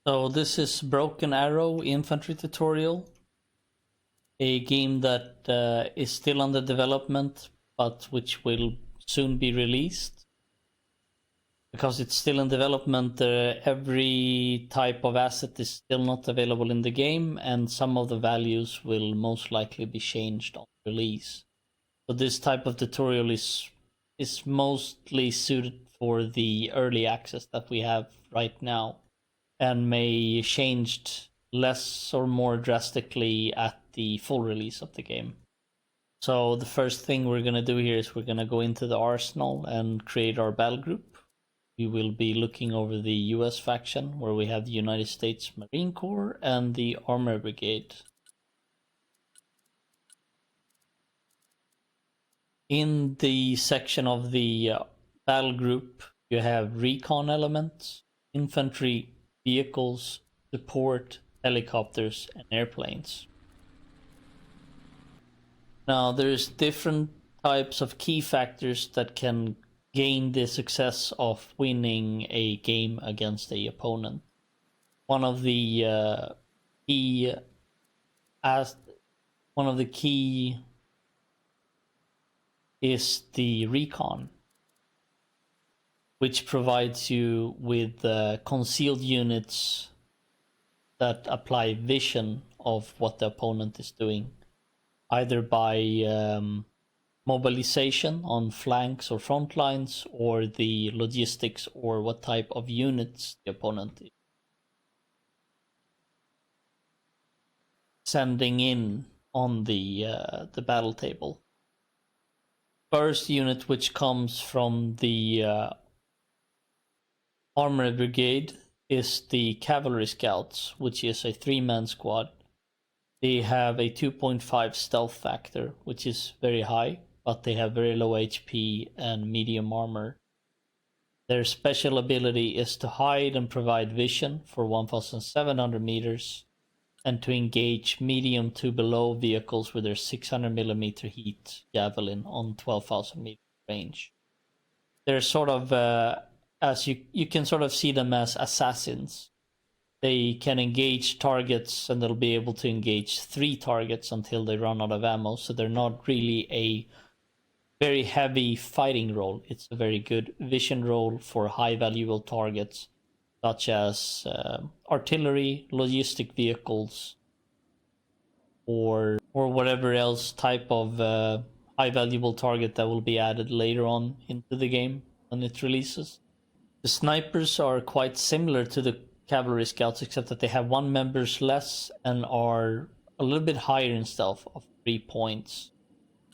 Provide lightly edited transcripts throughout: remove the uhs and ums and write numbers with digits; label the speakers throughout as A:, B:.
A: So this is Broken Arrow Infantry tutorial, a game that is still under development, but which will soon be released. Because it's still in development, every type of asset is still not available in the game, and some of the values will most likely be changed on release. So this type of tutorial is mostly suited for the early access that we have right now, and may changed less or more drastically at the full release of the game. So the first thing we're going to do here is we're going to go into the arsenal and create our battle group. We will be looking over the US faction, where we have the United States Marine Corps and the Armor Brigade. In the section of the battle group, you have recon elements, infantry, vehicles, support, helicopters, and airplanes. Now, there's different types of key factors that can gain the success of winning a game against a opponent. One of the key is the recon, which provides you with concealed units that apply vision of what the opponent is doing, either by mobilization on flanks or front lines, or the logistics, or what type of units the opponent is sending in on the battle table. First unit, which comes from the Armor Brigade, is the Cavalry Scouts, which is a 3-man squad. They have a 2.5 stealth factor, which is very high, but they have very low HP and medium armor. Their special ability is to hide and provide vision for 1,700 meters, and to engage medium to below vehicles with their 600mm heat javelin on 12,000 meter range. They're sort of, as you can sort of see them as assassins. They can engage targets, and they'll be able to engage 3 targets until they run out of ammo, so they're not really a very heavy fighting role. It's a very good vision role for high valuable targets, such as artillery, logistic vehicles, or whatever else type of high valuable target that will be added later on into the game when it releases. The snipers are quite similar to the Cavalry Scouts, except that they have 1 member less and are a little bit higher in stealth of 3 points.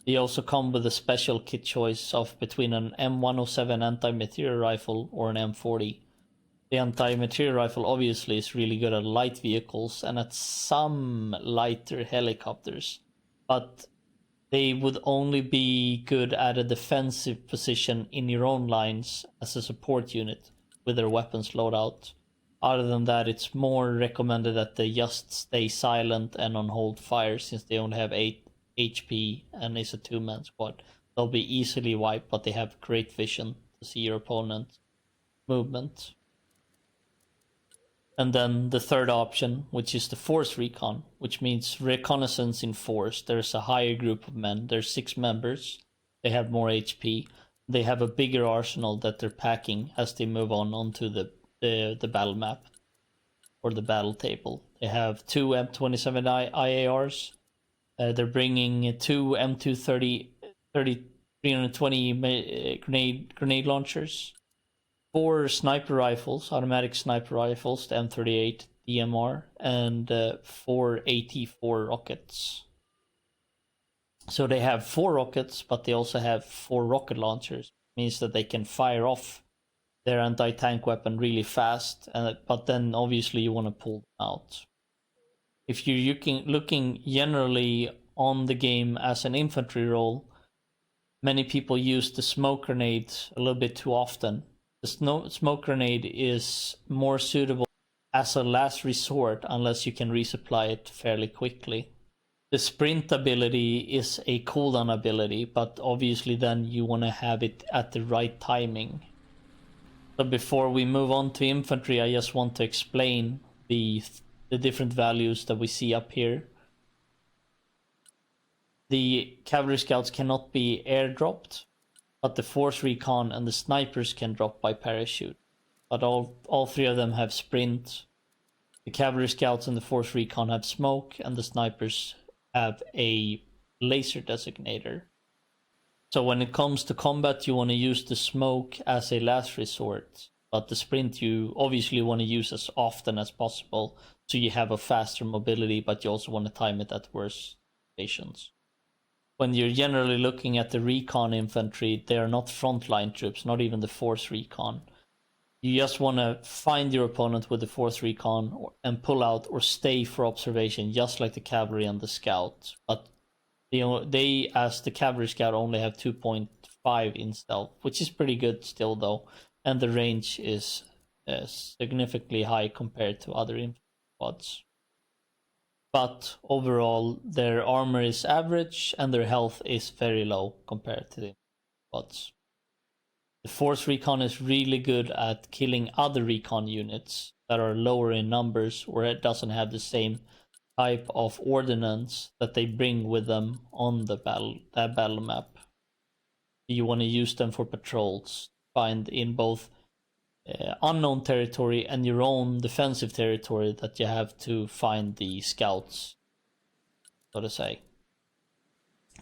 A: They also come with a special kit choice of between an M107 anti-material rifle or an M40. The anti-material rifle obviously is really good at light vehicles and at some lighter helicopters, but they would only be good at a defensive position in your own lines as a support unit with their weapons loadout. Other than that, it's more recommended that they just stay silent and on hold fire, since they only have 8 HP and is a 2-man squad. They'll be easily wiped, but they have great vision to see your opponent's movement. And then the third option, which is the force recon, which means reconnaissance in force. There's a higher group of men. There's 6 members. They have more HP. They have a bigger arsenal that they're packing as they move on onto the battle map or the battle table. They have 2 M27 IARs. They're bringing 2 M230 320 grenade launchers, 4 sniper rifles, automatic sniper rifles, the M38 DMR, and 4 AT4 rockets. So they have 4 rockets, but they also have 4 rocket launchers. It means that they can fire off their anti-tank weapon really fast, but then obviously you want to pull them out. If you're looking generally on the game as an infantry role, many people use the smoke grenade a little bit too often. The smoke grenade is more suitable as a last resort unless you can resupply it fairly quickly. The sprint ability is a cooldown ability, but obviously then you want to have it at the right timing. So before we move on to infantry, I just want to explain the different values that we see up here. The cavalry scouts cannot be airdropped, but the force recon and the snipers can drop by parachute. But all three of them have sprint. The cavalry scouts and the force recon have smoke, and the snipers have a laser designator. So when it comes to combat, you want to use the smoke as a last resort, but the sprint you obviously want to use as often as possible, so you have a faster mobility, but you also want to time it at worse stations. When you're generally looking at the recon infantry, they are not frontline troops, not even the force recon. You just want to find your opponent with the force recon and pull out or stay for observation, just like the cavalry and the scout. But they, as the cavalry scout, only have 2.5 in stealth, which is pretty good still though, and the range is significantly high compared to other infantry squads. But overall, their armor is average and their health is very low compared to the squads. The force recon is really good at killing other recon units that are lower in numbers or it doesn't have the same type of ordnance that they bring with them on the battle map. You want to use them for patrols, find in both unknown territory and your own defensive territory that you have to find the scouts, so to say.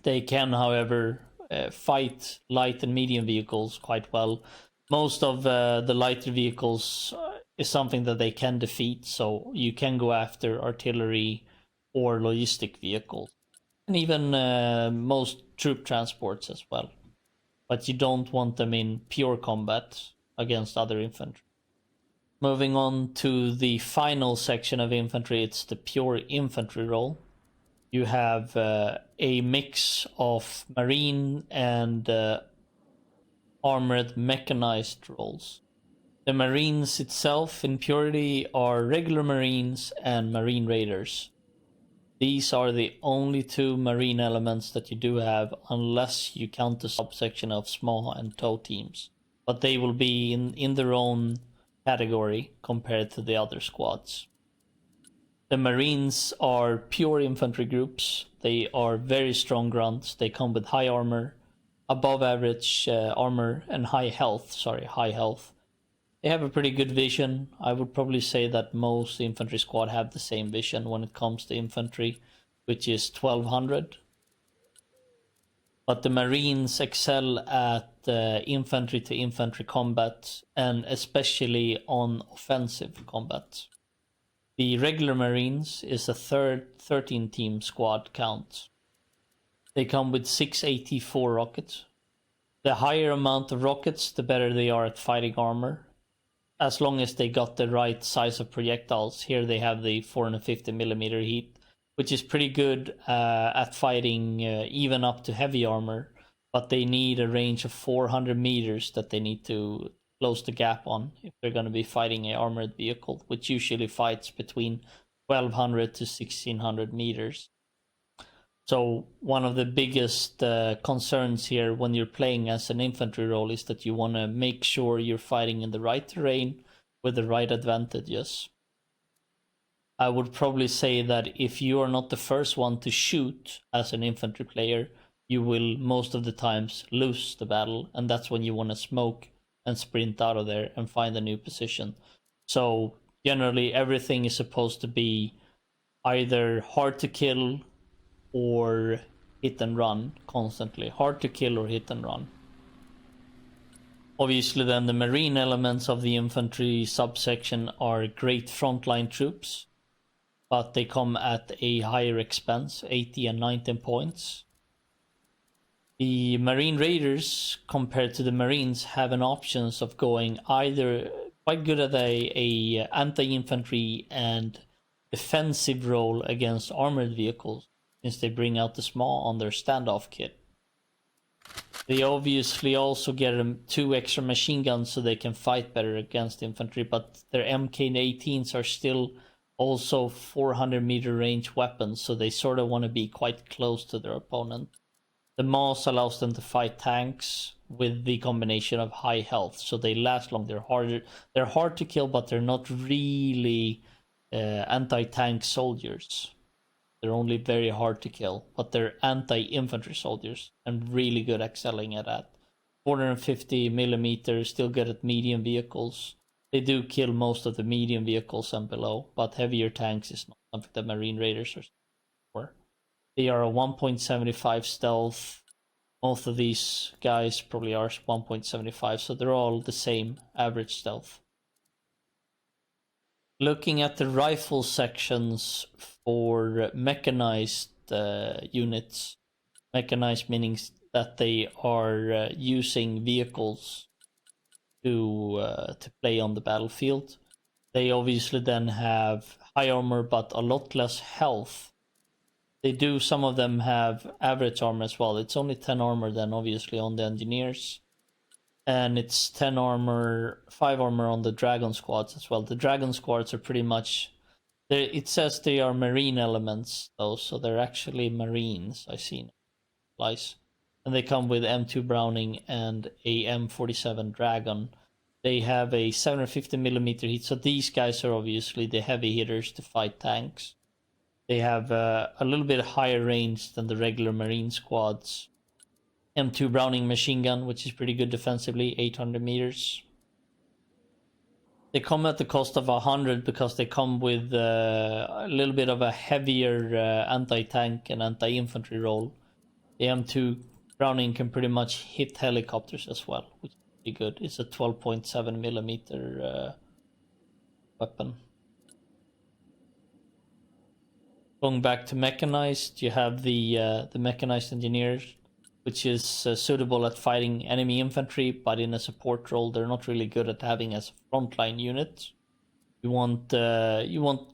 A: They can, however, fight light and medium vehicles quite well. Most of the lighter vehicles is something that they can defeat, so you can go after artillery or logistic vehicles, and even most troop transports as well. But you don't want them in pure combat against other infantry. Moving on to the final section of infantry, it's the pure infantry role. You have a mix of marine and armored mechanized roles. The marines itself in purity are regular marines and marine raiders. These are the only two marine elements that you do have, unless you count the subsection of SMAW and TOW teams. But they will be in their own category compared to the other squads. The Marines are pure infantry groups. They are very strong grunts. They come with high armor, above average armor, and high health. They have a pretty good vision. I would probably say that most infantry squad have the same vision when it comes to infantry, which is 1200. But the Marines excel at infantry to infantry combat, and especially on offensive combat. The regular Marines is a 13 team squad count. They come with 6 AT-4 rockets. The higher amount of rockets, the better they are at fighting armor, as long as they got the right size of projectiles. Here they have the 450mm heat, which is pretty good at fighting even up to heavy armor, but they need a range of 400 meters that they need to close the gap on if they're going to be fighting an armored vehicle, which usually fights between 1200 to 1600 meters. So one of the biggest concerns here when you're playing as an infantry role is that you want to make sure you're fighting in the right terrain with the right advantages. I would probably say that if you are not the first one to shoot as an infantry player, you will most of the times lose the battle, and that's when you want to smoke and sprint out of there and find a new position. So generally everything is supposed to be either hard to kill or hit and run constantly. Hard to kill or hit and run. Obviously then the marine elements of the infantry subsection are great frontline troops, but they come at a higher expense, 80 and 19 points. The Marine Raiders, compared to the Marines, have an options of going either quite good at a anti-infantry and defensive role against armored vehicles, since they bring out the SMAW on their standoff kit. They obviously also get 2 extra machine guns so they can fight better against infantry, but their MK18s are still also 400 meter range weapons, so they sort of want to be quite close to their opponent. The MAS allows them to fight tanks with the combination of high health, so they last long. They're hard to kill, but they're not really anti-tank soldiers. They're only very hard to kill, but they're anti-infantry soldiers and really good excelling at that. 450 millimeters, still good at medium vehicles. They do kill most of the medium vehicles and below, but heavier tanks is not something that Marine Raiders are for. They are a 1.75 stealth. Most of these guys probably are 1.75, so they're all the same average stealth. Looking at the rifle sections for mechanized units, mechanized meaning that they are using vehicles to play on the battlefield. They obviously then have high armor but a lot less health. Some of them have average armor as well. It's only 10 armor then obviously on the engineers. And it's 10 armor, 5 armor on the dragon squads as well. The dragon squads are pretty much, it says they are marine elements though, so they're actually marines. I see lies. And they come with M2 Browning and a M47 Dragon. They have a 750 millimeter hit, so these guys are obviously the heavy hitters to fight tanks. They have a little bit higher range than the regular marine squads. M2 Browning machine gun, which is pretty good defensively, 800 meters. They come at the cost of 100 because they come with a little bit of a heavier anti-tank and anti-infantry role. The M2 Browning can pretty much hit helicopters as well, which is pretty good. It's a 12.7 millimeter weapon. Going back to mechanized, you have the mechanized engineers, which is suitable at fighting enemy infantry, but in a support role, they're not really good at having as a frontline unit. You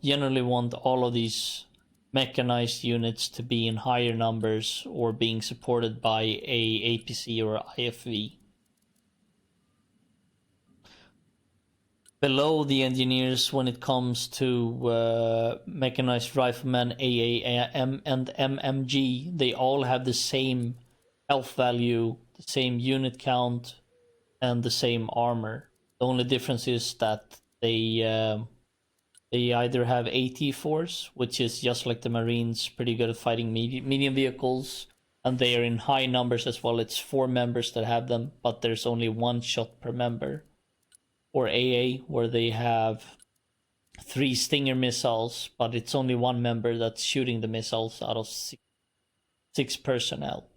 A: generally want all of these mechanized units to be in higher numbers or being supported by a APC or IFV. Below the engineers, when it comes to mechanized riflemen, AAM and MMG, they all have the same health value, the same unit count, and the same armor. The only difference is that they either have AT force, which is just like the Marines, pretty good at fighting medium vehicles, and they are in high numbers as well. It's 4 members that have them, but there's only 1 shot per member. Or AA, where they have 3 Stinger missiles, but it's only 1 member that's shooting the missiles out of 6 personnel.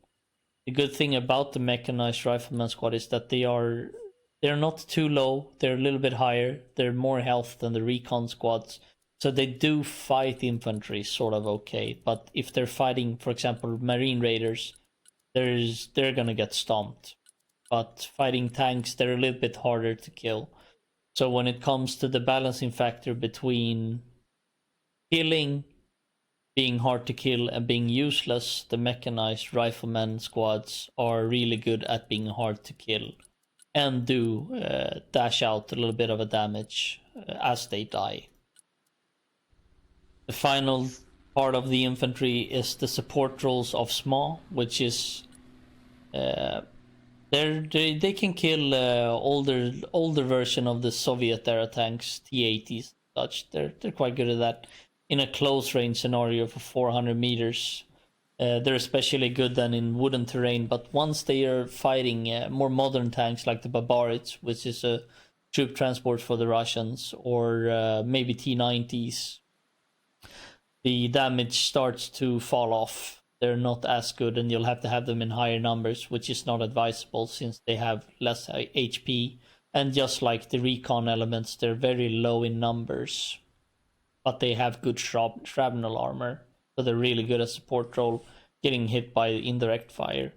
A: The good thing about the mechanized rifleman squad is that they're not too low, they're a little bit higher, they're more health than the recon squads, so they do fight infantry sort of okay, but if they're fighting, for example, Marine Raiders, they're gonna get stomped. But fighting tanks, they're a little bit harder to kill. So when it comes to the balancing factor between killing, being hard to kill, and being useless, the mechanized rifleman squads are really good at being hard to kill and do dash out a little bit of a damage as they die. The final part of the infantry is the support roles of SMA, which is they can kill older version of the Soviet era tanks, T-80s, such. They're quite good at that in a close range scenario for 400 meters. They're especially good then in wooden terrain, but once they are fighting more modern tanks like the Babarits, which is a troop transport for the Russians, or maybe T-90s, the damage starts to fall off. They're not as good, and you'll have to have them in higher numbers, which is not advisable since they have less HP. And just like the recon elements, they're very low in numbers, but they have good shrapnel armor, so they're really good at support role, getting hit by indirect fire.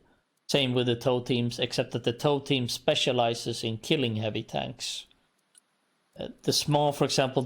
A: Same with the tow teams, except that the tow team specializes in killing heavy tanks. The small, for example,